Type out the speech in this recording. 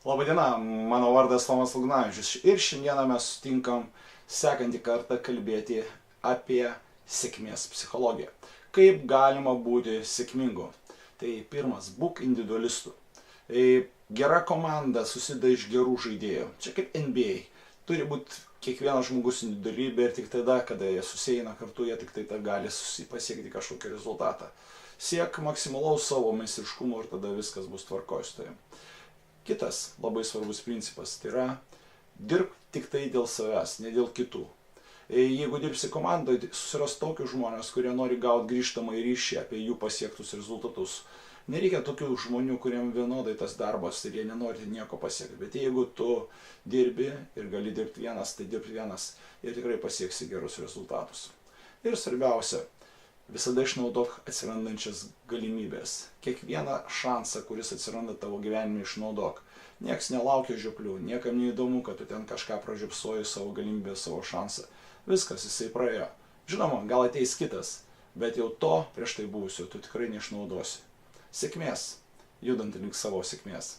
Labadiena, mano vardas Tomas Lugnavičius ir šiandieną mes sutinkam sekantį kartą kalbėti apie sėkmės psichologiją. Kaip galima būti sėkmingu? Tai pirmas, būk individualistu. Gera komanda susideda iš gerų žaidėjų. Čia kaip NBA. Turi būti kiekvienas žmogus individualybė ir tik tada, kada jie susieina kartu, jie tik tada gali pasiekti kažkokį rezultatą. Siek maksimalaus savo meistriškumo ir tada viskas bus tvarkoj su tavim. Kitas labai svarbus principas tai yra dirbk tik tai dėl savęs, ne dėl kitų. Jeigu dirbsi komandoje, susiras tokius žmonės, kurie nori gauti grįžtamą ryšį apie jų pasiektus rezultatus. Nereikia tokių žmonių, kuriem vienodai tas darbas ir jie nenori nieko pasiekti. Bet jeigu tu dirbi ir gali dirbti vienas, tai dirbti vienas ir tikrai pasieksi gerus rezultatus. Ir svarbiausia, visada išnaudok atsirandančias galimybės. Kiekvieną šansą, kuris atsiranda tavo gyvenime, išnaudok. Niekas nelaukia žioplių, niekam neįdomu, kad tu ten kažką pražiopsoji savo galimybę, savo šansą. Viskas, jisai praėjo. Žinoma, gal ateis kitas, bet jau to prieš tai buvusio tu tikrai neišnaudosi. Sėkmės, judant link savo sėkmės.